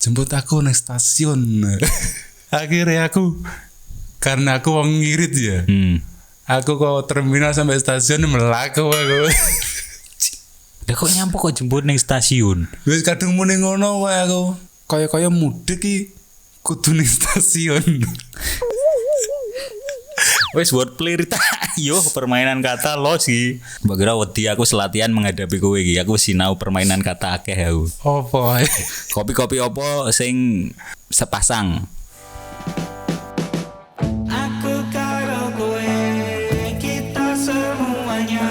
jemput aku nang stasiun. Akhirnya karena aku wong ngirit ya. Aku kok terminal sampai stasiun melaku aku. Lah kok nyampe kok jemput ning stasiun? Wis kadung muni ngono wae aku. Kaya mudik iki kudu ning stasiun. Wes wordplay Rita. Yo permainan kata lo sih. Mbak kira wedi aku selatihan menghadapi kowe iki. Aku sinau permainan kata akeh aku. Apa? Kopi-kopi apa sing sepasang? Aku karo kowe kita semuanya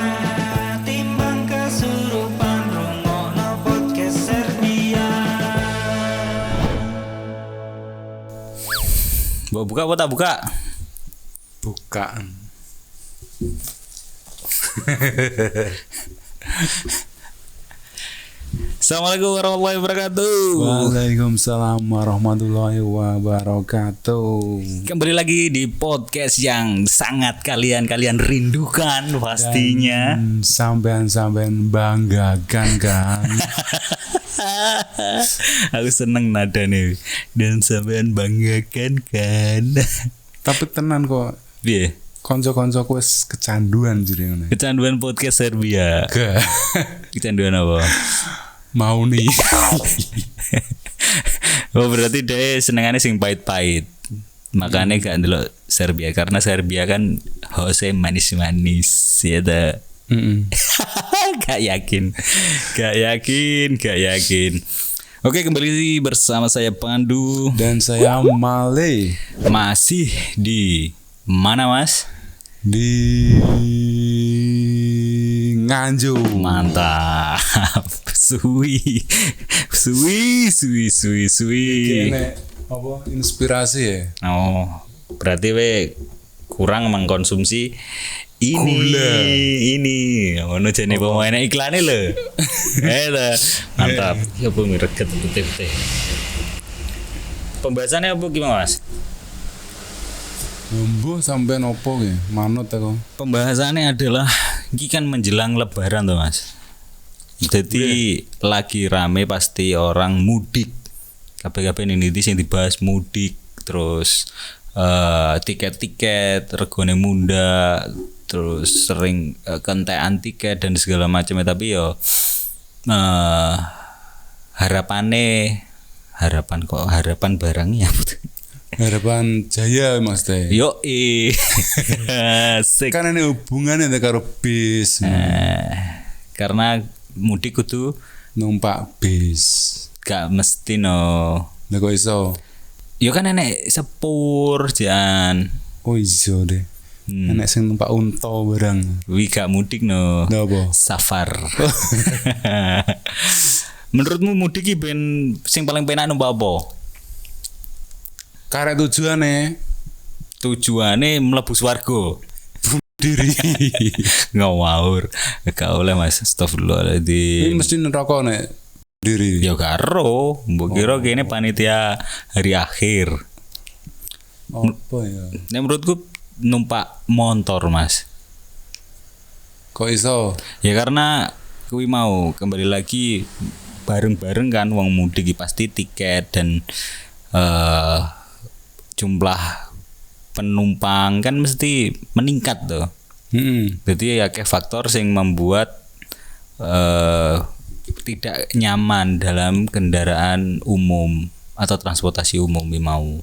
timbang kesurupan rungokno podcast Serbia. Mbak buka apa tak buka? Bukaan. Assalamualaikum warahmatullahi wabarakatuh. Waalaikumsalam warahmatullahi wabarakatuh. Kembali lagi di podcast yang sangat kalian rindukan pastinya. Sampean banggakan kan. Aku seneng nada nih. Dan sampean banggakan kan. Tapi tenan kok. Piye? Konco-koncoku wis kecanduan jadi ngene. Kecanduan podcast Serbia. Kecanduan apa? Mau nih. Oh berarti dia senengannya sing pahit-pahit. Makanya gak ndelok Serbia karena Serbia kan hose manis-manis ya ta. Gak yakin. Oke, kembali bersama saya Pandu Dan saya Male masih di mana Mas? di Nganjuk. Mantap. Suwi. Kene apa inspirasi ya? Oh, berarti we kurang mengkonsumsi ini. Ngono jane pemain iklane lho. Mantap. Ya bu mireget putih-putih. Pembahasannya apa gimana Mas? Mbuh sampai nopo ya? Manut aku. Pembahasannya adalah ini kan menjelang lebaran tuh Mas. Jadi lagi rame pasti orang mudik. Kabeh-kabeh ini sing dibahas mudik, terus tiket-tiket regane munda, terus sering kentekan tiket dan segala macam. Tapi yo harapan barangnya Harapan Jaya Mas Teh. yo asik. Kan ini hubungannya karo bis. Karena mudik kudu Numpak bis. gak mesti no. Lah kok iso? Yo kan enek sepur jan. Oh iso deh. Enek sing numpak unta barang. Wi gak mudik no. Napa? Safar. Menurutmu mudik iki ben sing paling penak numpak apa? Karek Tujuane mlebu swarga. diri. Ngawur. Gak oleh Mas. Ini Astagfirullahaladzim. mesti neraka nek diri. Ya karo, mbok kira kene panitia hari akhir. Apa ya? Nek menurutku numpak motor Mas. Kok iso? Ya karena kuwi mau kembali lagi bareng-bareng kan wong mudik pasti tiket dan jumlah penumpang kan mesti meningkat tuh. Jadi ya kayak faktor sing membuat tidak nyaman dalam kendaraan umum atau transportasi umum mau.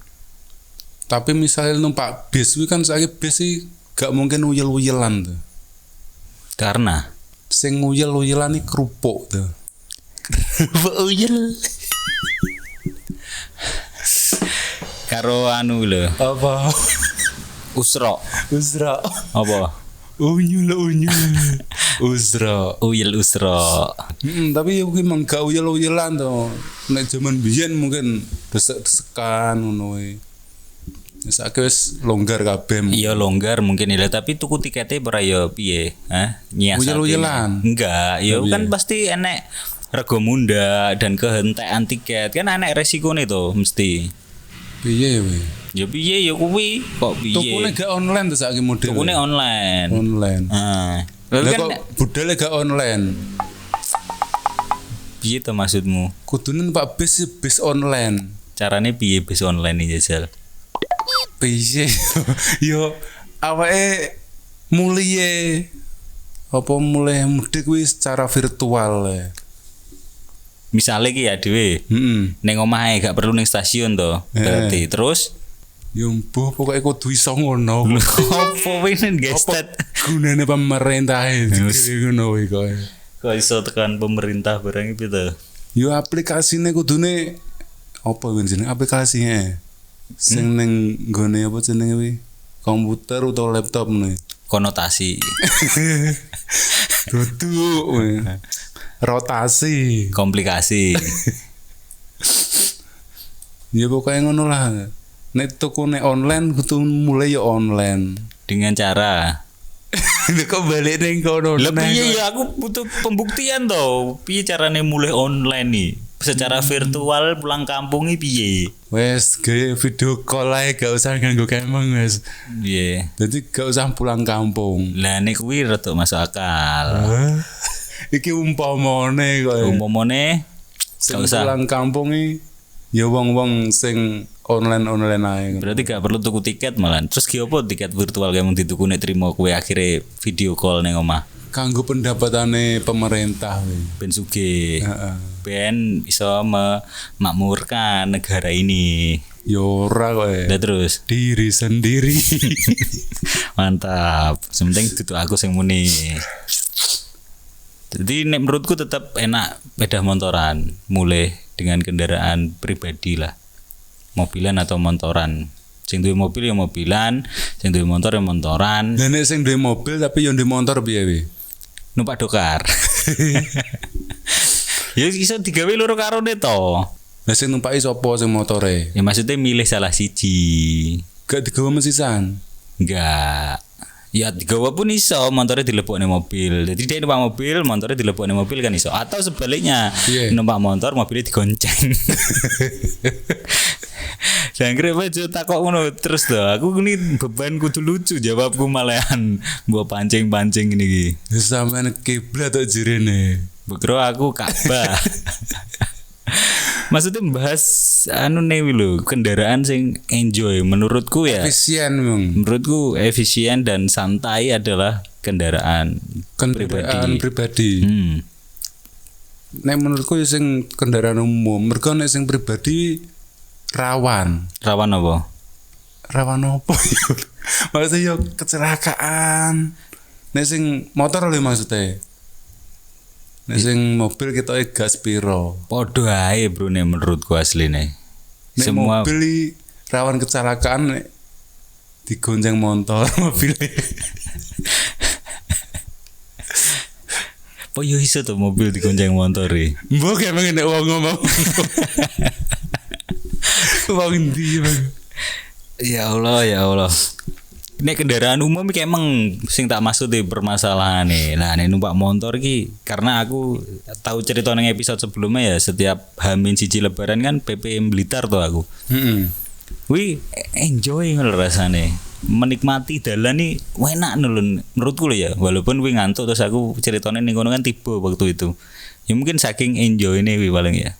Tapi misalnya numpak bis kuwi kan saiki bis sih gak mungkin uyel-uyelan tuh. Karena Sing uyel-uyelan iki kerupuk tuh. uyel. Karo anu lho, Apa? usra. Usra. Apa? Unyul. Usra. Uyel usra. Tapi kuwi mung gak uyel-uyelan to. Nek jaman biyen mungkin desek-desekan ngono wae. Saiki wis longgar kabeh. Iya longgar mungkin ya, tapi tuku tiketnya ora ya piye? Nyiasati. Uyel-uyelan. Enggak, ya Tapi kan ya. pasti enek rego munda dan kehentean tiket. Kan enek resikone to mesti. Piye wae? Ya piye ya kuwi kok piye? Tukune gak online to saiki model. Tukune online. Online. Lah Lah kan kok budale gak online. Piye to maksudmu? Kudune numpak bis online. Carane piye bis online iki jajal? Piye? Yo awake mulih mudik kuwi secara virtual. Misale iki ya dhewe. Ning omahe gak perlu ning stasiun to. Berarti terus yo mbuh pokoke kudu iso ngono. opo wene gestet Gunane pemerintah iki ngono kuwi kok. kok iso tekan pemerintah barang iki to. Yo aplikasine kudune apa jenenge aplikasine? Sing ning nggone apa jenenge kuwi? Komputer utawa laptop nih. Konotasi. Dudu. Rotasi. Komplikasi. Ya pokoknya ngono lah. Nek tukune online kudu mulai ya online. Dengan cara Kok balik ning kono. lah piye ya aku butuh pembuktian to. Piye carane mulai online nih? Secara virtual pulang kampung iki piye? Wes gawe video call ae gak usah nganggo kemeng wes. Piye? Jadi gak usah pulang kampung. Lah nek kuwi rada masuk akal. Iki umpamane kok. Umpamane Sing gak usah. pulang kampung iki ya wong-wong sing online ae. Berarti gak perlu tuku tiket malah. Terus ki opo tiket virtual kayak dituku nek trimo kowe akhire video call ning omah. Kanggo pendapatanne pemerintah kuwi. Ben sugih. Heeh. Ben iso memakmurkan negara ini. Yo ora kok. Udah terus. Diri sendiri. Mantap. Sementing itu aku sing muni. Jadi nek menurutku tetap enak sepeda motoran, mulai dengan kendaraan pribadi lah. Mobilan atau motoran. Sing duwe mobil ya mobilan, sing duwe motor ya motoran. Lah nek sing duwe mobil tapi yo duwe motor piye wi? Numpak dokar. Ya iso digawe loro karone to. Lah sing numpaki sapa sing motore? Ya maksudnya milih salah siji. Gak digawa mesisan. Enggak. Ya digawa pun iso, motornya dilebokne mobil. Jadi dia numpak mobil, motornya dilebokne mobil kan iso. Atau sebaliknya, Iya. numpak motor, mobilnya digonceng. Dan kira aja takok ngono terus to. Aku ini beban kudu lucu jawabku malahan mbok pancing-pancing ini iki. Sampeyan kiblat tok jirene. Bukro aku Ka'bah. Maksudnya bahas anu nih lho, kendaraan sing enjoy menurutku ya. Efisien Bang. Menurutku efisien dan santai adalah kendaraan pribadi. Hmm. Nek menurutku ya sing kendaraan umum, mergo nek sing pribadi rawan. Rawan apa? Rawan apa ya? Maksudnya yo kecelakaan. Nek sing motor lho maksudnya. Nek sing mobil kita gas piro. Podo ae bro nek menurutku asline. Nek Semua mobil i rawan kecelakaan nek digonceng motor mobilnya. po yo iso to mobil digonceng motor e. Mbok emang nek wong ngomong. Wong ndi Bang? Ya Allah, ya Allah. Nek kendaraan umum iki emang sing tak maksud di permasalahan nih. Nah, nek numpak motor ki karena aku tahu cerita nang episode sebelumnya ya setiap Hamin siji lebaran kan PPM Blitar tuh aku. Heeh. Wi enjoy ngono rasane. Menikmati dalan nih enak nulun menurutku lho ya. Walaupun wi ngantuk terus aku ceritanya ning kono kan tiba waktu itu. Ya mungkin saking enjoy nih wi paling ya.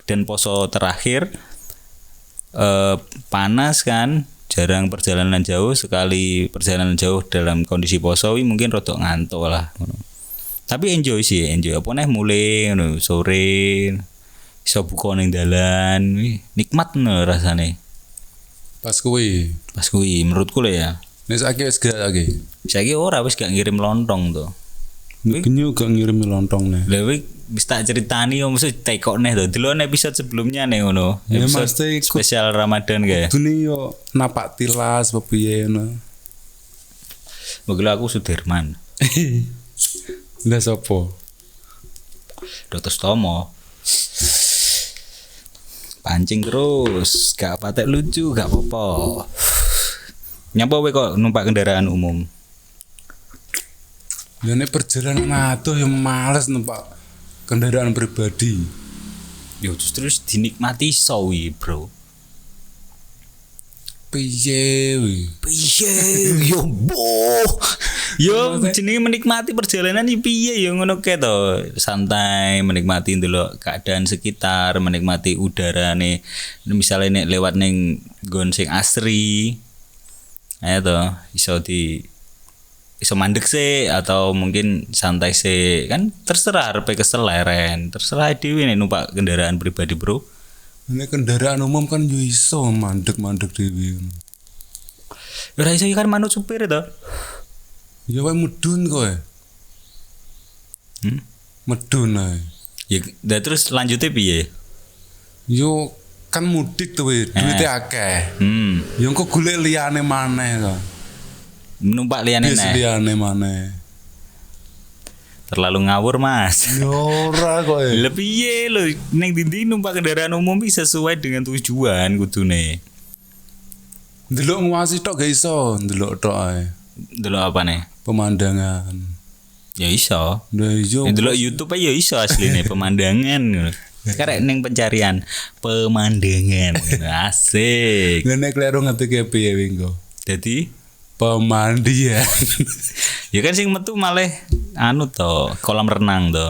Dan poso terakhir panas kan, jarang perjalanan jauh, sekali perjalanan jauh dalam kondisi poso wi mungkin rodok ngantuk lah ngono. Tapi enjoy sih, enjoy apa nih mulai ngono sore iso buka ning dalan, wi nikmat no rasane. Pas kuwi. Pas kuwi menurutku lho ya. Nek saiki wis gak lagi. Saiki ora wis gak ngirim lontong to. Genyu gak ngirim lontong nih. Lha wis wis tak ceritani yo mesti tekok neh to. Delon episode sebelumnya nih ngono. Ya, Episode mesti ikut- spesial Ramadan kae. Dune yo napak tilas apa piye ngono. Begila aku Sudirman. Lah sapa? Dr. Stomo. Pancing terus, gak patek lucu, gak apa-apa. Nyapa we kok numpak kendaraan umum? Ya nek perjalanan adoh yang males numpak kendaraan pribadi. Yo justru dinikmati sawi, Bro. Piye wi? Piye yo boh. Yo jenenge menikmati perjalanan iki piye yo ngono kae to. Santai menikmati ndelok keadaan sekitar, menikmati udarane. Misale nek lewat ning nggon sing asri. Ayo to iso mandek sih atau mungkin santai sih. Kan terserah arepe kesel leren. Terserah dhewe nek numpak kendaraan pribadi, Bro. Nek kendaraan umum kan yo iso mandek-mandek dhewe. Ora iso kan manut supir to. Ya wae mudun kowe. Medun ae. Ya terus lanjutnya piye? Yo kan mudik tuh duitnya akeh. Yo engko golek liyane maneh to. Numpak liyane Bis liyane maneh. Terlalu ngawur, Mas. Yo ora kowe. Lah piye lho ning ndi numpak kendaraan umum iki sesuai dengan tujuan kudune. Ndelok nguasi tok gak iso, ndelok tok ae. Delok apa nih? Pemandangan. Ya iso. Lah yo. Delok YouTube aja ya iso asline pemandangan. Sekarang ning pencarian pemandangan. Asik. Lah nek kleru ngetik piye wingko? Jadi Pemandian. ya kan sing metu malah anu to, kolam renang to.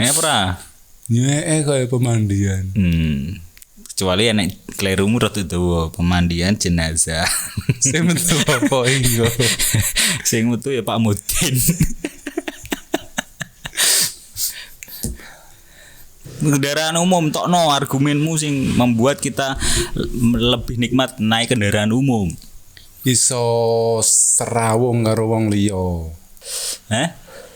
Ya ora? Nyee koyo pemandian. Kecuali enek klerumu rada dawa, pemandian jenazah. Sing metu apa iku? Sing metu ya Pak Mudin. Kendaraan umum tokno argumenmu sing membuat kita lebih nikmat naik kendaraan umum. Iso serawung karo wong liya.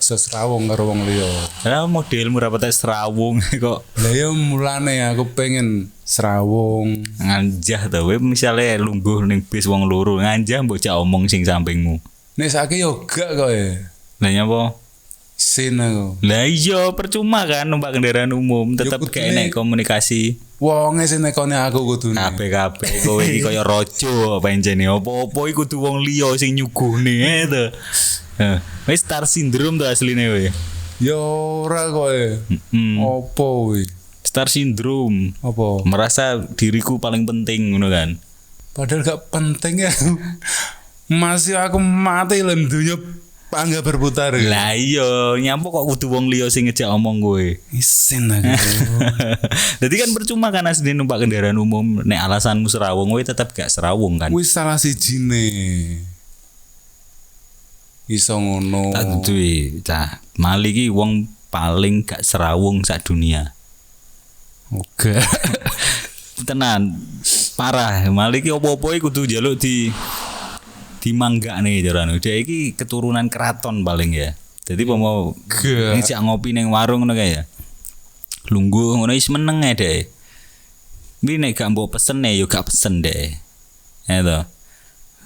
Iso serawung karo wong liya. Lah modelmu rapat serawung kok. Lah ya mulane aku pengen serawung. Nganjah to kowe misale lungguh ning bis wong loro nganjah mbok cak omong sing sampingmu. Nek saiki yo gak kowe. Lah nyapa? Sin aku. Lah iya percuma kan numpak kendaraan umum tetep gak enek komunikasi. Wonge sing nekone aku kudune. Kabeh kowe iki kaya raja apa enjene apa-apa iku kudu wong liya sing nyuguhne to. Wis star syndrome to asline kowe. Ya ora kowe. Opo kuwi? Star syndrome. Apa? Merasa diriku paling penting ngono kan. Padahal gak penting ya. Masih aku mati lan dunya pangga berputar. Lah iya, nyampo kok kudu wong liya sing ngejak omong kowe. Isin aku. Jadi kan percuma kan asli numpak kendaraan umum nek alasanmu serawung kowe tetap gak serawung kan. Wis salah sijine. Iso ngono. Tak duwe, cah. Mali iki wong paling gak serawung sak dunia. Oke. Tenan. Parah. Mali iki opo-opo iki kudu njaluk dimanggakne jarane. Dhek iki keturunan keraton paling ya. Jadi mau ngejak ngopi ning warung ngono kae ya. Lungguh ngono wis meneng ae dhek. Kuwi nek gak mbok pesene yo gak pesen dhek. Ya to.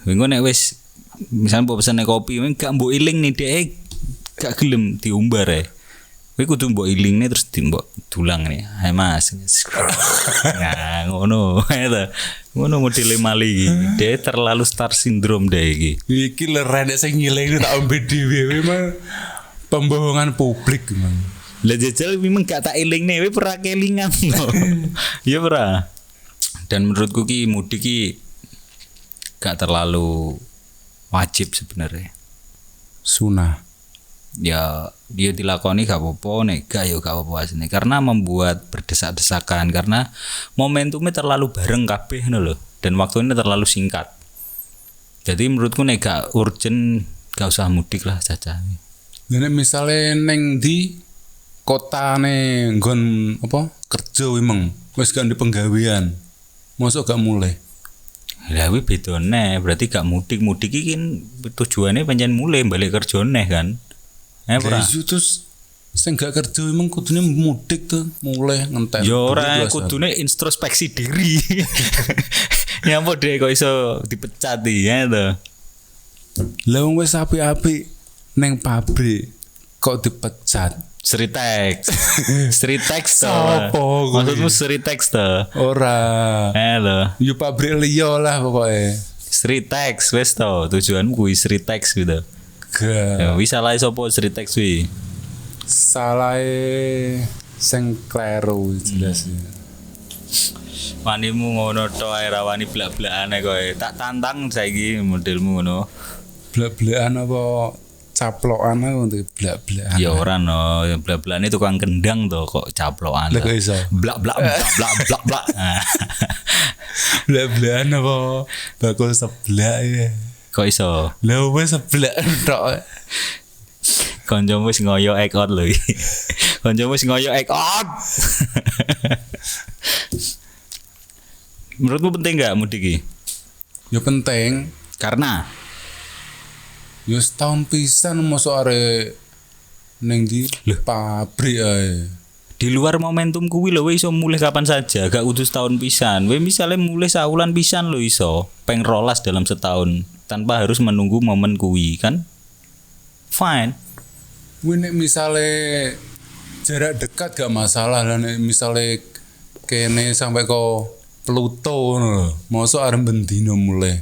Engko nek wis misal mbok pesene kopi, gak mbok iling nih dhek gak gelem diumbar ae. Kowe kudu mbok ilingne terus mbok dulang nih. Hai Mas. Nah, ngono. Ya to. Ngono modele mali iki. Dhek terlalu star syndrome dhek iki. Iki leren sing ngiling tak ombe dhewe memang pembohongan publik memang. Lah jajal memang gak tak elingne kowe ora kelingan lho. Ya ora. Dan menurutku ki mudik ki gak terlalu wajib sebenarnya. Sunah. Ya dia dilakoni gak apa-apa nek gak ya gak apa-apa asline karena membuat berdesak-desakan karena momentumnya terlalu bareng kabeh ngono lho dan waktunya terlalu singkat. Jadi menurutku nek gak urgent gak usah mudik lah Caca. Nek misale ning di kotane nggon apa kerja memang wis gak di penggawean. Mosok gak mulai. Lah kuwi bedone berarti gak mudik-mudik iki kan tujuannya pancen mulai balik kerja neh kan. Ora. Terus sing gak kerja emang kudune mudik tuh mulai ngenten. Ya ora kudune introspeksi diri. Nyampo dhek kok iso dipecat ya to. Lah wong wis apik-apik ning pabrik kok dipecat. Sritex. Sritex to. Sopo kuwi? Maksudmu Sritex to? Ora. Lho. Yo pabrik liya lah pokoke. Sritex wis to. Tujuanmu kuwi Sritex gitu. Ya wis salah sapa Sritex kuwi? Salahe sing kleru jelas. Wanimu ngono to ae ra wani blak-blakane kowe. Tak tantang saiki modelmu ngono. blak-blakan apa caplokan aku untuk blak-blakan. Ya ora no, blak-blakane tukang kendang to kok caplokan. Lah kok iso? Blak blak blak blak blak blak. Nah, Blak-blakan apa bakul seblak ya. kok iso? Lah wes seblak tok. Koncomu wis ngoyo egg out lho. Koncomu wis ngoyo egg out. Menurutmu penting nggak mudik iki? Ya penting. Karena Ya setahun pisan mosok arek ning di pabrik ae. di luar momentum kuwi lho iso mulih kapan saja, gak kudu setahun pisan. We misalnya mulih saulan pisan lho iso, peng rolas dalam setahun tanpa harus menunggu momen kuwi kan. Fine. Kuwi nek misale jarak dekat gak masalah lah nek misale kene sampai ke Pluto ngono lho. Mosok arep bendino mulai.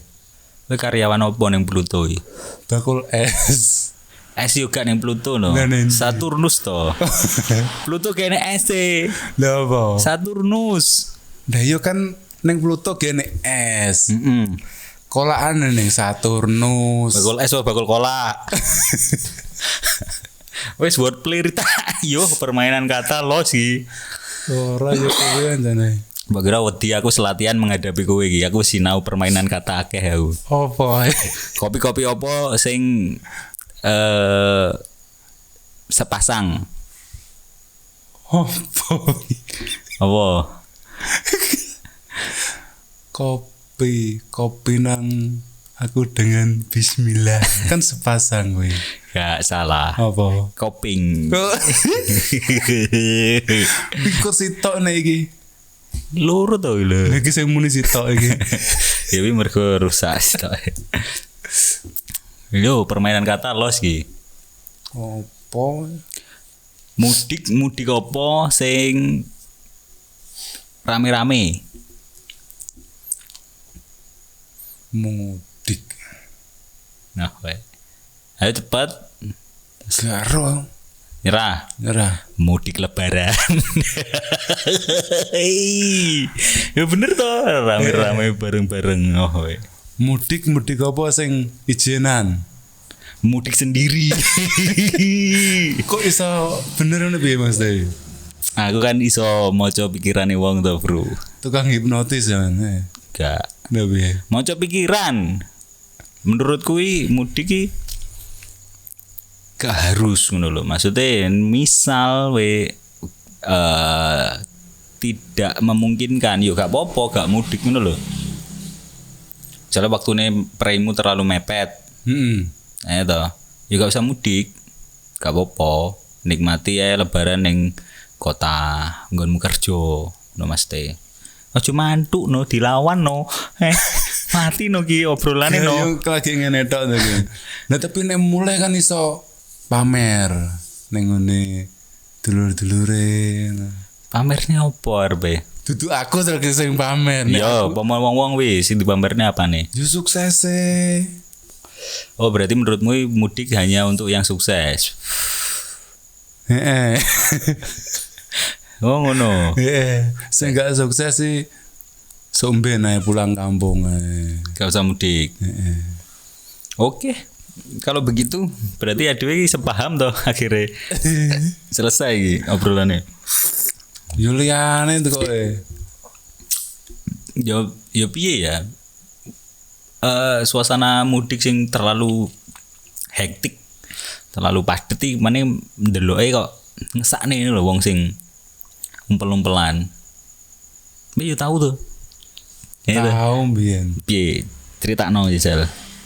Kowe karyawan opo ning Pluto iki? Bakul es. Es yo gak ning Pluto no. Nah, ning- Saturnus to. Pluto kene es e. Lah apa? Saturnus. Lah yo kan ning Pluto gene es. Heeh. Kolaan ning Saturnus. Bakul es apa bakul kola. Wes wordplay Rita. Yo permainan kata lo sih. Ora yo kowe anjane. Bagira wedi aku selatihan menghadapi kowe iki. Aku sinau permainan kata akeh aku. Apa? Kopi-kopi apa sing sepasang. Apa? Apa? Kopi nang aku dengan bismillah. Kan sepasang kowe. Gak salah. Apa? Koping. Ikut sitok nek iki. Loro to lho. Lagi sing muni sitok iki. Ya wi mergo rusak tok. Yo permainan kata los iki. Apa? Mudik apa sing rame-rame? Mudik. Nah, wae. Ayo cepat. Garo. Nyerah. Nyerah. Mudik lebaran. Ya bener toh, rame-rame bareng-bareng. Oh, wae. Mudik apa sing ijenan? Mudik sendiri. Kok iso bener ngono piye Mas Dewi? Aku kan iso maca pikirane wong to, Bro. Tukang hipnotis ya men. Gak. Nggak piye? Maca pikiran. Menurut kuwi mudik ki gak harus ngono lho. Maksudnya misal tidak memungkinkan, yo gak apa-apa gak mudik ngono lho. Misalnya waktune praimu terlalu mepet. Toh. Ya gak usah mudik. Gak apa-apa. Nikmati ae lebaran ning kota, nggonmu kerja, no Mas Teh. Aja mantuk no dilawan no. Mati no ki obrolane no. Yo lagi ngene tok to ki. Nah tapi nek mulai kan iso pamer ning ngene dulur-dulure. Pamernya apa arbe? Dudu aku lagi sing pamer. Nek Yo, pomol wong-wong wis sing dipamerne apane? yo sukses Oh, berarti menurutmu mudik hanya untuk yang sukses. Heeh. Oh, ngono. Heeh. Sing gak sukses sih somben ae pulang kampung ae. Gak usah mudik. Heeh. Oke. Kalau begitu berarti adewe iki sepaham toh akhirnya. Selesai iki obrolannya. Yo liyane tuh kowe. Yo piye ya? Suasana mudik sing terlalu hektik, terlalu padet iki meneh ndeloke kok ngesakne lho wong sing umpel-umpelan. Mbak yo tahu tuh. Ya itu. Tahu mbiyen. Piye? Critakno Jisel.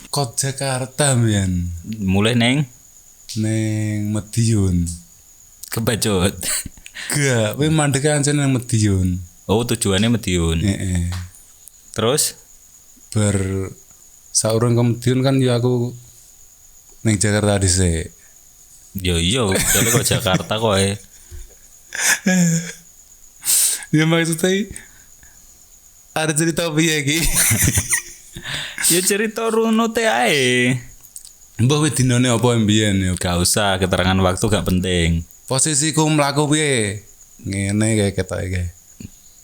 Kota Jakarta mbiyen Mulai neng ning Madiun. Kebacut. Gak, kowe mandek ancen nang Madiun. Oh, tujuannya Madiun. Heeh. Terus Bar saurung ke Madiun kan yo aku ning Jakarta dhisik. yo kalau kok Jakarta kok Ya maksudnya ada cerita piye iki? ya cerita runo teh ae. Mbah wis dinane apa mbiyen ya? Gak usah keterangan waktu gak penting. Posisiku mlaku piye? Ngene kayak ketoke kae.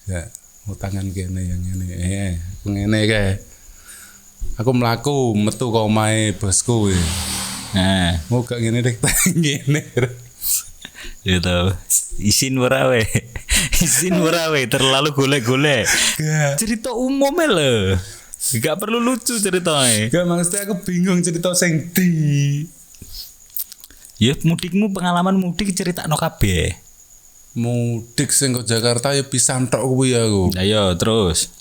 Ya, utangan kene yang ngene. Ngene kae. Aku mlaku metu ke omahe bosku kuwi. Nah, Mau gak ngene rek ngene. gitu. Isin ora we. Isin ora we, terlalu golek-golek. Gak. Cerita umum lho. Gak perlu lucu ceritanya. Gak maksudnya aku bingung cerita sing di. Ya mudikmu pengalaman mudik critakno kabeh. Mudik sing ke Jakarta ya pisan tok kuwi aku. Ayo terus.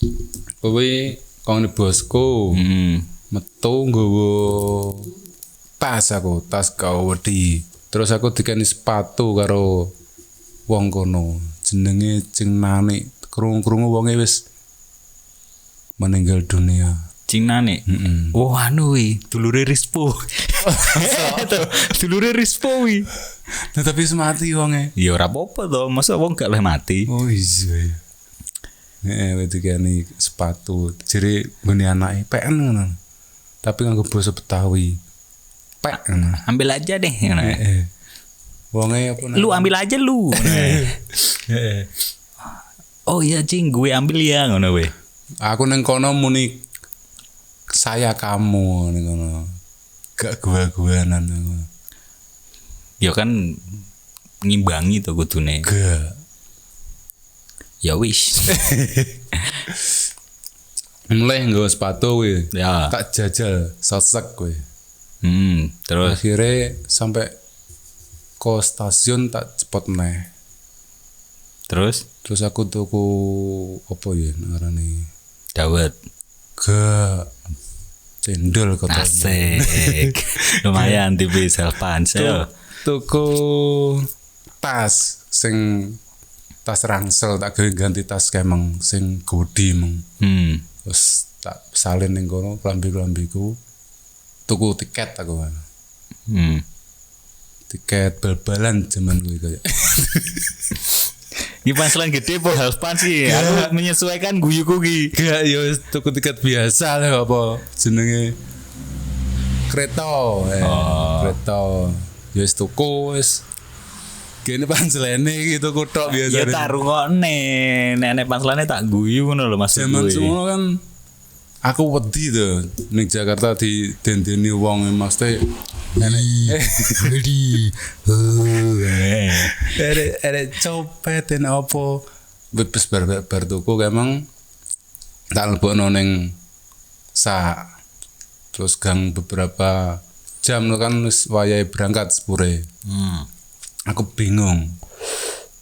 Kuwi kongone bosku. Metu nggawa tas gawe wedi. Terus aku dikeni sepatu karo wong kono. Jenenge Cing Nanik. Krungu-krungu wonge wis meninggal dunia. Cing Nanik. Oh anu wi, dulure Rispo. Dulure Rispo wi. Nah, tapi wis mati wonge. Ya ora apa-apa to, masa wong gak leh mati. Oh iya. Wis dikeni sepatu. Jere ngene anake PN ngono. Tapi nganggo basa Betawi. Pek ngono. Ambil aja deh. Wonge apa Lu ambil aja lu. Oh iya Cing, gue ambil ya ngono we. Aku neng kono muni saya kamu neng kono. Gak gua-guanan. Ya kan ngimbangi to kudune. Gak. Ya wis. Mulai nggawa sepatu kuwi. Ya. Tak jajal sosek kuwi. Terus Akhirnya sampai ke stasiun tak cepot neh. terus Terus aku tuku apa ya ngarane? dawet. Gak. Cendol kata. Asik. Lumayan tipis self pansel. Tuku tas sing tas rangsel tak gawe ganti tas kemeng sing godi meng. Terus tak salin ning kono klambi-klambiku. Tuku tiket aku. Tiket bal-balan zaman kuwi kaya. Ini panselan gede po half pan sih. Aku menyesuaikan guyuku ki. Gak ya wis tuku tiket biasa lah apa jenenge kereta. Kereta. Ya wis tuku wis kene panselene gitu kutok biasa. Ya tak rungokne. Nek panselane tak guyu ngono lho maksud Zaman gue. semono kan aku wedi to ning Jakarta di dendeni wong mesti Wedi. Ada copet dan apa bebas bar tuku emang tak lebokno ning sak terus gang beberapa jam lo kan wis wayahe berangkat sepure. Aku bingung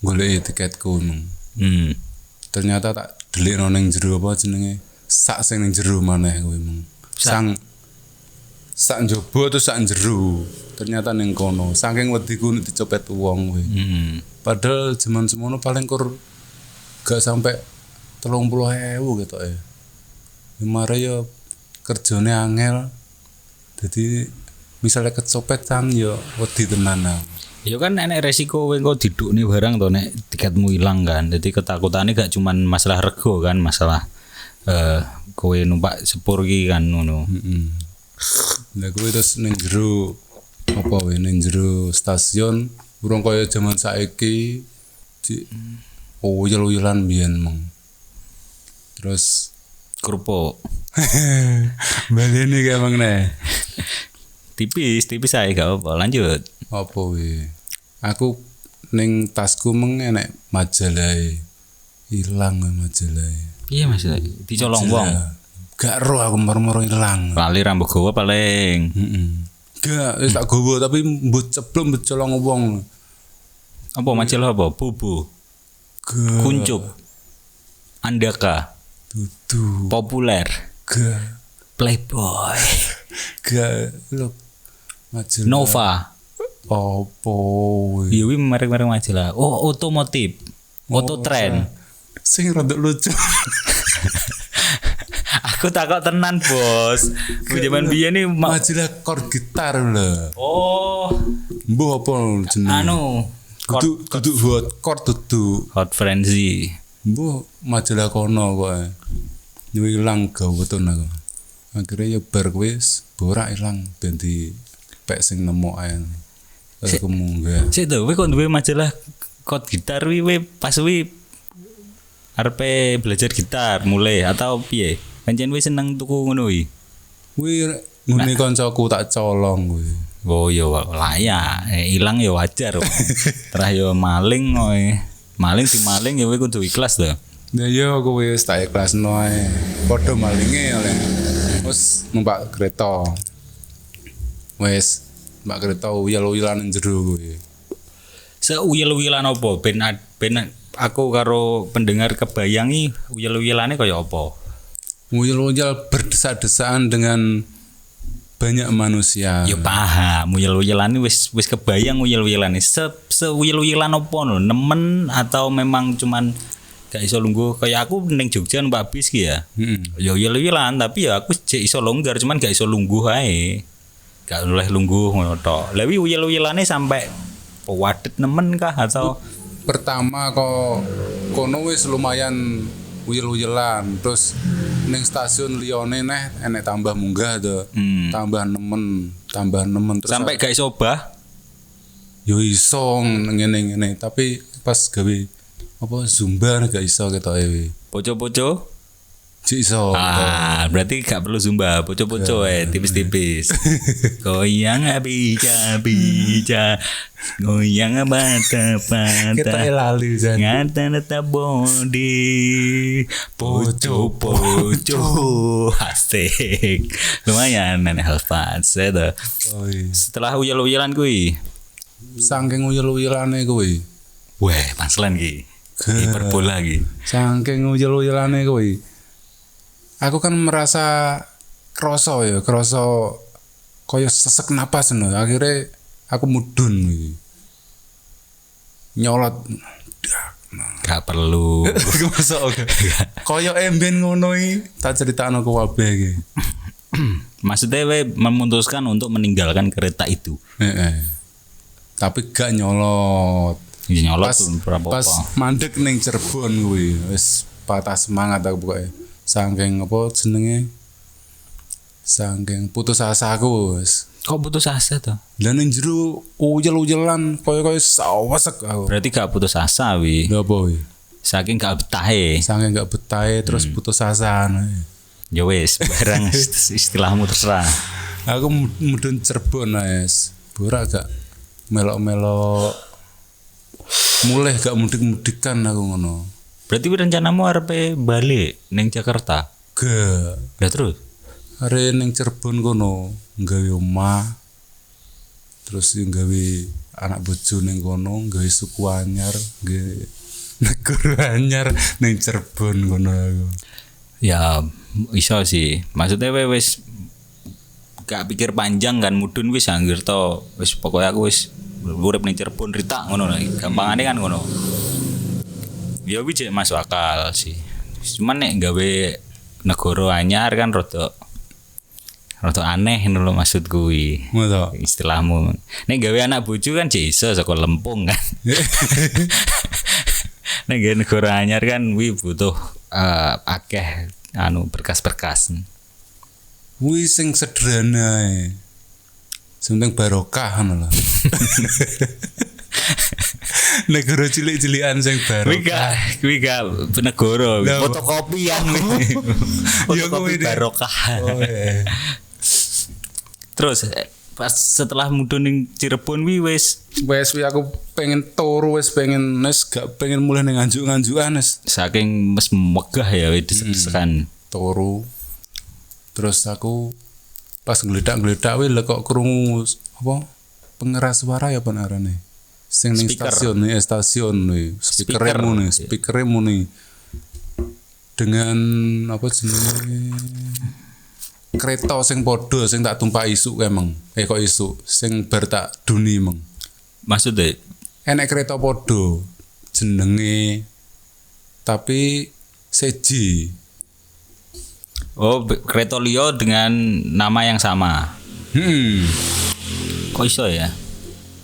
golek tiketku nung. Ternyata tak delikno ning jero apa jenenge sak sing ning jero maneh kuwi mung. Sak njaba terus sak njero. Ternyata ning kono. Saking wediku nek dicopet wong kuwi. Padahal zaman semono paling kur gak sampai 30.000 gitu ya. Mare yo kerjane angel. Jadi misalnya kecopetan yo wedi tenan. Ya kan enek resiko kowe engko didukne barang to nek tiketmu ilang kan. Jadi ketakutane gak cuman masalah rego kan, masalah kowe numpak sepur ki kan ngono. Lah kowe terus ning jero apa wae ning jero stasiun urung kaya jaman saiki uyel-uyelan biyen mong. Terus Kerupuk. balene ki emang nih. Tipis ae gak apa. Lanjut. Apa wae. Aku ning tasku meng enek majalah ilang majalah. Piye Mas? Dicolong wong. Gak ro aku moro-moro ilang. Lali rambut gawa paling. Gak wis tak gowo tapi mbut ceblok mbut colong wong. Apa majalah apa? Bobo. Kuncup. Andaka. Dudu. Populer. Gak. Playboy. Gak lo majalah. Nova. Opo. Iya wi merek-merek majalah. Oh, otomotif. Auto trend. Sing rada lucu. Aku takut tenan, Bos. Zaman biyen nih Majalah chord gitar lho. Oh, Mbuh apa jenenge? anu Kudu hot chord dudu. Hot Frenzy. Mbuh majalah kono kok. Yo ilang gaweton aku. Akhirnya ya bar wis borak ilang ben di pek sing nemu ae. Terus aku munggah. Sik to, kowe kok duwe majalah chord gitar wi pas wi arepe belajar gitar mulai atau piye? Pancen wis seneng tuku ngono wi. Kuwi ngene kancaku tak colong kuwi. Oh ya layak, ilang ya wajar. Terus ya maling kowe. Maling si maling ya kowe kudu ikhlas to. Ya yo kuwi wis tak ikhlasno ae. Padha malinge oleh. Wis numpak kereta. Wis numpak kereta uyel-uyelan jero kuwi. Seuyel-uyelan apa ben aku karo pendengar kebayangi uyel-uyelane kaya apa? Uyel-uyel berdesak-desakan dengan banyak manusia. Ya paham, uyel-uyelane wis kebayang uyel-uyelane. Seuyel-uyelan apa no? Nemen atau memang cuman gak iso lungguh kaya aku ning Jogja numpak bis ki ya. Ya uyel-uyelan tapi ya aku jek iso longgar cuman gak iso lungguh ae. Gak oleh lungguh ngono tok. Lah uyel-uyelane sampai wadet nemen kah atau Pertama kok kono wis lumayan uyel-uyelan, terus ning stasiun liyane neh enek tambah munggah to. Tambah nemen terus sampai gak iso obah? yo iso ngene-ngene tapi pas gawe apa zumba gak iso ketoke. Poco-poco? Cik iso. Berarti gak perlu zumba, poco-poco tipis-tipis. Goyang bija, goyang bata. Kita lali jan. Ngata body, poco-poco. Asik. Lumayan nenek Halfans itu. Setelah uyel-uyelan kuwi, Saking uyel-uyelane kuwi. weh panselan ki. Hiperbola ki. Saking uyel-uyelane kuwi. Aku kan merasa kroso kaya sesek napas ngono. Akhirnya aku mudun iki. Nyolot. Gak perlu. Kaya emben ngono iki, tak critakno ku kabeh iki. Maksudnya we memutuskan untuk meninggalkan kereta itu. Tapi gak nyolot. Ya, nyolot Pas mandek ning Cirebon kuwi, wis patah semangat aku pokoke. Saking apa jenenge? Saking putus asa aku wis. Kok putus asa tuh? Lah ning jero uyel-uyelan kaya sawesek aku. Berarti gak putus asa wi. Lha apa wi? Saking gak betahe. Saking gak betahe terus putus asa. Ya wis, barang istilahmu terserah. Aku mudun Cirebon wis. Bora gak melok-melok mulai gak mudik-mudikan aku ngono. Berarti rencanamu arep balik ning Jakarta? Gak. Lah terus? Are ning Cirebon kono nggawe omah. Terus nggawe anak bojo ning kono, nggawe suku anyar, nggawe negara anyar ning Cirebon kono aku. Ya iso sih. Maksudnya wis gak pikir panjang kan mudun wis anggere to. Wis pokoke aku wis urip ning Cirebon ritak ngono lho. Gampangane kan ngono. Ya wis masuk akal sih. Cuman nek gawe negara anyar kan rada aneh ngono lho maksud kuwi. Ngono. Istilahmu. Nek gawe anak bojo kan cek iso saka Lempung kan. Nek gawe negara anyar kan kuwi butuh akeh berkas-berkas. Kuwi sing sederhana ae. Sing penting barokah ngono lho. Negara cilik-cilikan sing barokah. Kuwi gak negara, fotokopian kuwi. Ya kuwi barokah. Oh, iya. Terus pas setelah mudun ning Cirebon kuwi wis aku pengen turu wis gak pengen mulai ning nganjuk-nganjukan wis. saking wis megah ya wis desek-desekan. Turu. Terus aku pas ngeledak-ngeledak wis kok krungu apa? Pengeras suara ya apa arane? Sing ning stasiun nih, speaker muni. Dengan apa jenenge? Kereta sing padha sing tak tumpak isuk emang. Kok isuk sing bar tak duni emang. Maksudnya Enek kereta padha jenenge tapi seji. oh kereta liya dengan nama yang sama. Kok iso ya?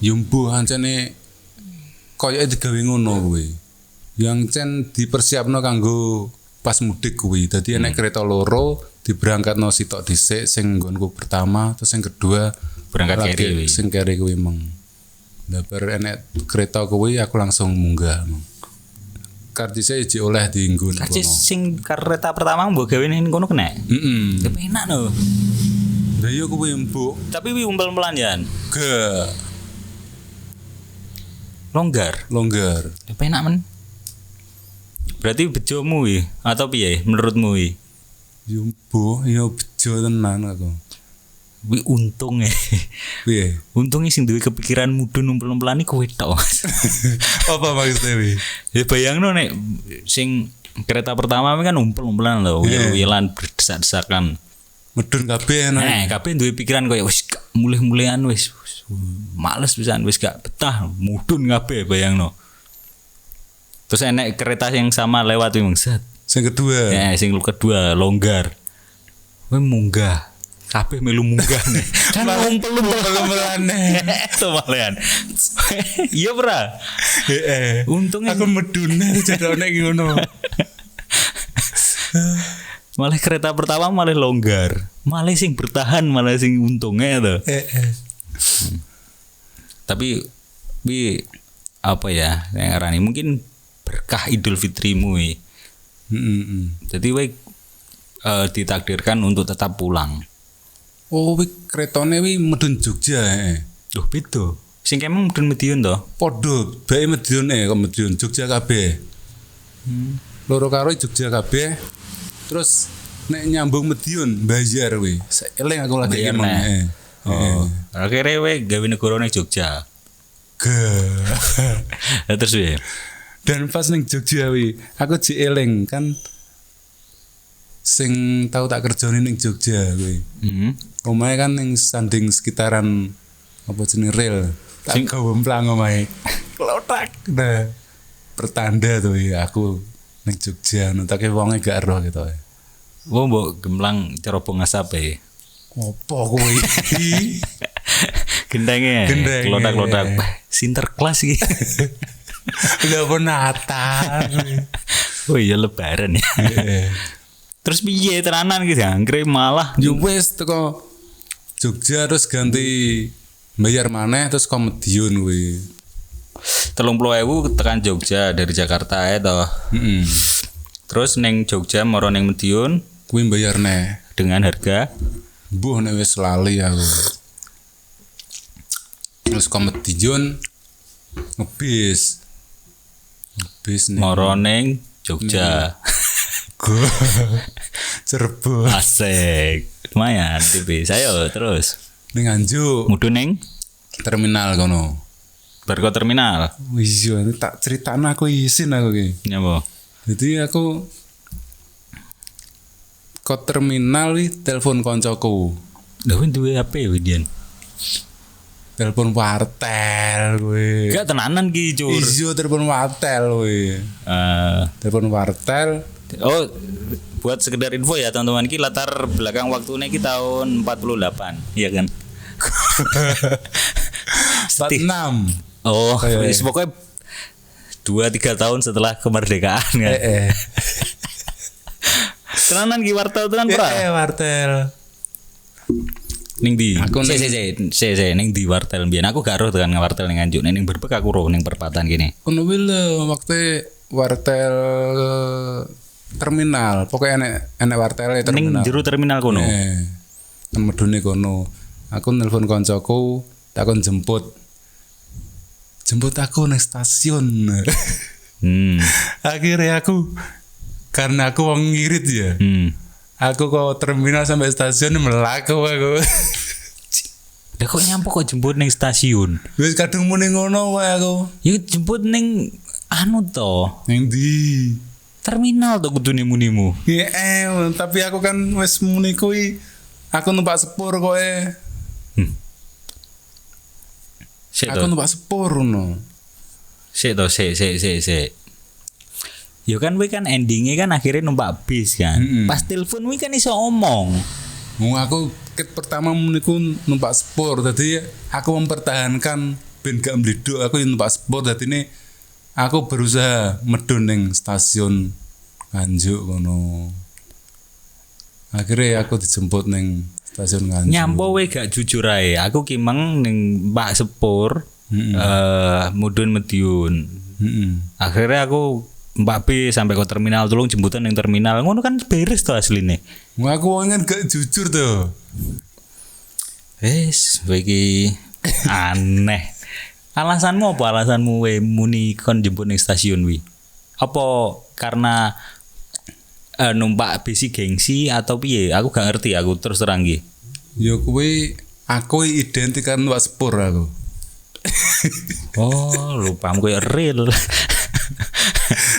Yumbu ancene koyoke digawe ngono kuwi. Yang cen dipersiapno kanggo pas mudik kuwi. Dadi enek kereta loro diberangkatno sitok dhisik sing nggonku pertama terus yang kedua Berangkat keri. Sing keri kuwi meng. Lah bar enek kereta kuwi aku langsung munggah. Kartise iji oleh dienggo Karcis sing kereta pertama mbok gawe ning kono kena. Heeh. Kepenak lho. Lah yo kuwi mbok. Tapi wi umpel-umpelan ya. Gak Longgar. Penak men. Berarti bejomu wi atau piye menurutmu wi? yo mbok yo bejo tenan aku. Wi untung Piye? Untungnya sing duwe kepikiran mudun umpel-umpelan iku kowe tok. Apa maksudnya wi? Ya bayangno nek sing kereta pertama kan umpel-umpelan lho, wil-wilan berdesak-desakan. Medun kabeh enak. Kabeh duwe pikiran koyo wis mulih-mulihan wis males pisan wis gak betah mudun kabeh bayangno. Terus enek kereta yang sama lewat wing set. Sing kedua. Sing kedua longgar. Kowe munggah. Kabeh melu munggah nih. Kan umpel-umpelan. Tomalean. Iya, Bra. Heeh. Untungnya aku medune jadone iki ngono. Malah kereta pertama malah longgar. Malah sing bertahan malah sing untungnya to. Tapi apa ya yang arani mungkin berkah Idul Fitrimu. Jadi we ditakdirkan untuk tetap pulang. Oh, wi kretone wi medun Jogja. Duh, beda. Sing kemeng medun Medion to. Padha bae Medione kok Medion Jogja kabeh. Loro karo Jogja kabeh. Terus nek nyambung Medion bayar wi. Eling aku lagi Bayar, emang. Akhirnya we gawe negara ning Jogja. Terus we. Dan pas ning Jogja wi, aku jek eling kan sing tau tak kerjoni ning Jogja kuwi. Omahe kan ning sanding sekitaran apa jenenge rel. Tak gawemplang omahe. Klotak. Nah, pertanda tuh ya aku ning Jogja nutake wonge gak ero gitu. Wo mbok gemplang cerobong asape. Opo kuwi? Gendenge. Klotak-klotak. Sinterklas iki. Udah penata. Oh iya lebaran ya. Terus piye tenanan iki jangkrik malah Yo wis teko Jogja terus ganti bayar maneh terus kok Medion kuwi. 30.000 tekan Jogja dari Jakarta ya toh. Terus neng Jogja moro neng Medion Kuwi bayar neh dengan harga mbuh nek wis lali aku. Terus kok Medion ngebis nih. moro neng Jogja. Cirebon. Asik. Lumayan tipe. Ayo terus. Ning Nganjuk Mudun neng terminal kono. Barco terminal. Wis yo tak critakno aku isin aku iki. Nyapa? Jadi aku ke terminal wi telepon koncoku. Lha kuwi duwe HP Widian. Telepon wartel kuwi. Gak tenanan ki, Cur. Iya telepon wartel kuwi. Telepon wartel. Oh, buat sekedar info ya teman-teman, ki latar belakang waktunya ki tahun 48, iya kan? 46. Oh, pokoknya 2-3 tahun setelah kemerdekaan kan. Tenanan ki wartel tenan ora? Wartel. Ning di. Aku ning di wartel mbiyen aku gak roh tekan wartel ning Nganjuk, ning Berbek aku roh ning perempatan kene. Ono wile waktu wartel terminal, pokoknya enek wartele terminal. Ning jero terminal kono. Kan medune kono. Aku nelpon koncoku, takon jemput. Jemput aku ning stasiun. Akhirnya aku karena aku wong ngirit ya. Aku kok terminal sampai stasiun melaku aku. Lah kok nyampe kok jemput ning stasiun? Wis kadung muni ngono wae aku. Ya jemput ning anu to. Ning ndi? Terminal to kudune munimu. Ya tapi aku kan wis muni kuwi aku numpak sepur kowe. Aku numpak sepur ngono. Sik. Ya kan we kan endingnya kan akhirnya numpak bis kan. Pas telepon we kan iso omong. Aku pertama muniku numpak sepur, jadi aku mempertahankan ben gak mbliduk aku numpak sepur, dadi ini aku berusaha medun ning stasiun Nganjuk ngono. Akhirnya aku dijemput ning stasiun Nganjuk. Nyampo we gak jujur ae. Aku kimeng ning Pak Sepur mudun Medion. Akhirnya aku Mbak B sampai ke terminal, tolong jemputan ning terminal. Ngono kan beres to asline. Aku wong kan gak jujur to. Iki aneh. Alasanmu apa? Alasanmu we muni kon jemput ning stasiun wi? Apa karena numpak bisi gengsi atau piye? Aku gak ngerti, aku terus terang iki. Ya kuwi aku identik kan numpak sepur aku. Oh, lupamu koyo real.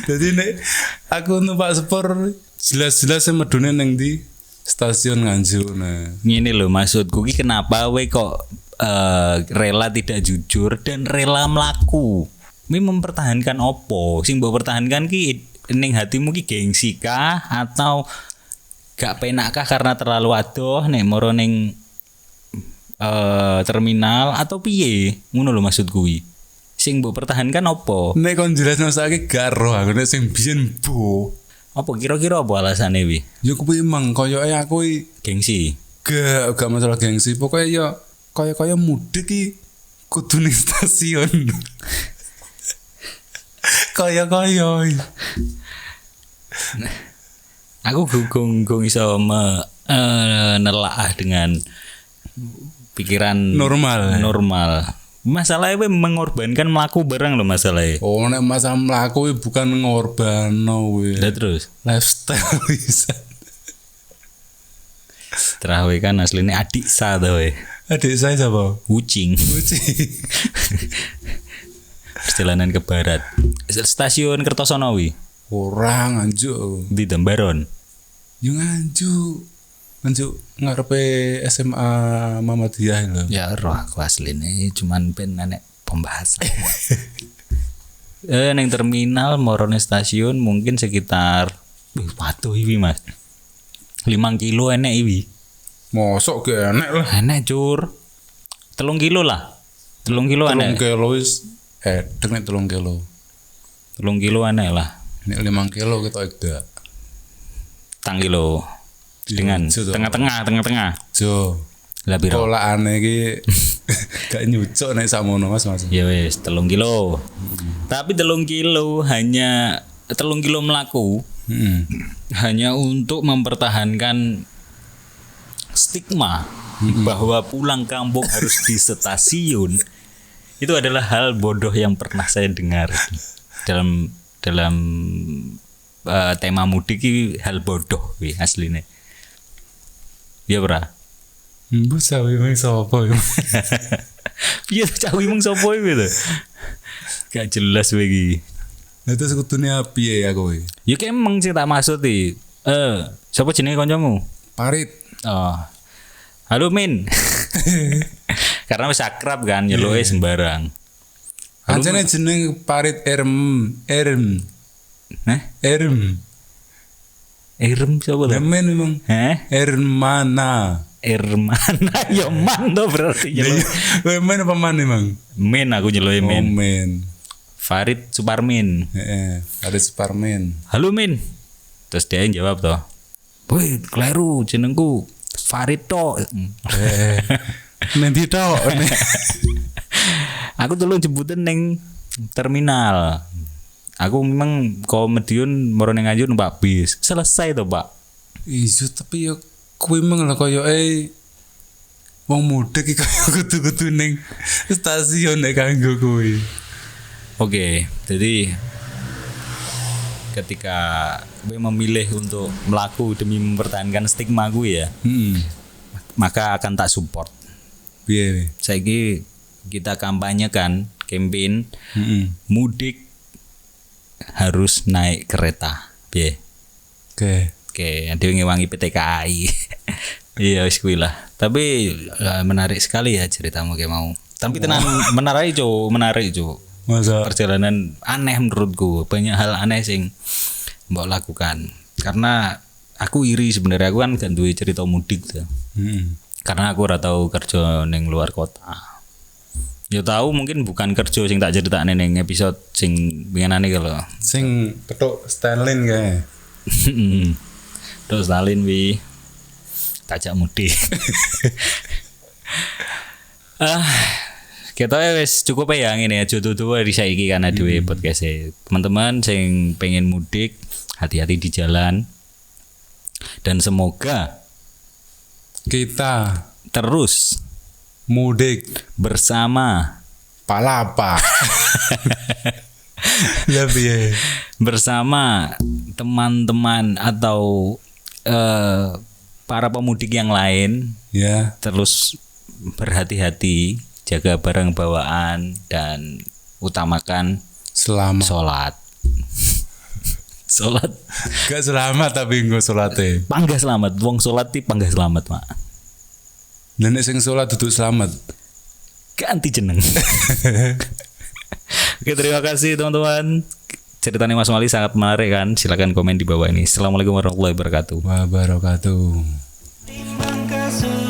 Jadi nek aku numpak sepur jelas-jelas medune ning ndi stasiun Nganjuk. Nah, Ngene lho maksudku ki kenapa we kok rela tidak jujur dan rela melaku? Mi mempertahankan opo? Sing mbok pertahankan ki ning hatimu ki gengsi kah atau gak penak kah karena terlalu adoh nek moro ning terminal atau piye? Ngono lho maksud kuwi. Sing mbok pertahankan opo? nek kon jelasno saiki gak roh aku nek sing biyen bu. Apa kira-kira apa alasane wi? Ya kuwi emang koyoke aku Gengsi. gak masalah gengsi. Pokoknya ya kaya mudik ki kudu ning stasiun. Kaya. Aku gong iso nelaah dengan pikiran normal. Masalahnya we mengorbankan melaku barang loh masalahnya. Oh nek masalah mlaku bukan ngorbano we. Udah terus. Lifestyle bisa. Terawe kan aslinya adik sa tau we. Adik saya siapa? Kucing. Perjalanan ke barat. Stasiun Kertosono wi. Orang Nganjuk. Di Dambaron. Yo Nganjuk ngarepe SMA Muhammadiyah lho. Ya roh aku aslinya cuman ben nenek pembahasan. Neng terminal morone stasiun mungkin sekitar patuh iki Mas. 5 kilo enek iki. Mosok ge enek lah. Enek cur. 3 kilo lah. 3 kilo 3 enek. kilo wis nek 3 kilo. 3 kilo enek lah. Nek 5 kilo kita enggak. 4 kilo. Dengan Iya, tengah-tengah. Jo. Lah piro? Kolakane iki gak nyucuk nek sakmono Mas. Ya wis 3 kilo. Tapi 3 kilo hanya 3 kilo melaku hanya untuk mempertahankan stigma bahwa pulang kampung harus di stasiun. Itu adalah hal bodoh yang pernah saya dengar dalam tema mudik ini, hal bodoh wi aslinya. Iya ora? Mbok sawi mung sapa yo. Piye cawi mung sapa iki to? Gak jelas kowe iki. Lah terus kudune piye ya kowe? Ya ki emang sing tak maksud iki. Sapa jenenge kancamu? Parit. Oh. Halo Min. Karena wis akrab kan nyeluke sembarang. Anjane jeneng Parit Erm. Heh? Erem sapa to? Lemen memang. Heh? Ermana. Ermana ya man to berarti nyeluk. Lemen apa man memang? Min aku nyeluke Oh, Min. men. Farid Suparmin. Heeh, ada Superman. Halo Min. Terus dia yang jawab toh. Woi, kleru jenengku Farid tok. Nanti tok. Aku tolong jemputan neng terminal. Aku memang kalau Medion moro ning Nganjuk numpak bis. Selesai toh, Pak. Iso tapi yo kuwi memang lah koyoke wong mudik iki kudu-kudu ning stasiun nek kanggo kuwi. Oke, jadi ketika gue memilih untuk melaku demi mempertahankan stigma gue ya, maka akan tak support. Piye? Saiki kita kampanyekan campaign mudik harus naik kereta. Piye? Oke. Oke, dhewe ngewangi PT KAI. Iya wis kuwi lah. Tapi menarik sekali ya ceritamu kayak mau. Tapi tenan menarik, Cuk. Masa Perjalanan aneh menurutku, banyak hal aneh sing mbok lakukan. Karena aku iri sebenarnya, aku kan gak duwe cerita mudik tuh. Karena aku ora tau kerja ning luar kota. Ya tahu mungkin bukan kerja sing tak critakne ning episode sing winginane kalau. sing petuk Stalin kae. Terus Stalin wi tajak mudik. Kita wis cukup ya ngene aja tutu di saiki kan dhewe podcast e. Teman-teman sing pengen mudik, hati-hati di jalan. Dan semoga Kita terus mudik bersama palapa. Lebih ya. bersama teman-teman atau para pemudik yang lain, Ya, terus berhati-hati, jaga barang bawaan dan utamakan selamat. sholat. Sholat Gak selamat tapi engko salate. panggah selamat, wong sholat ti panggah selamat, Mak. Dan nek sing salat duduk selamat. Ganti jeneng. Oke, terima kasih teman-teman. Ceritanya Mas Wali sangat menarik kan? Silakan komen di bawah ini. Assalamualaikum warahmatullahi wabarakatuh. Wabarakatuh. Timbang kesurupan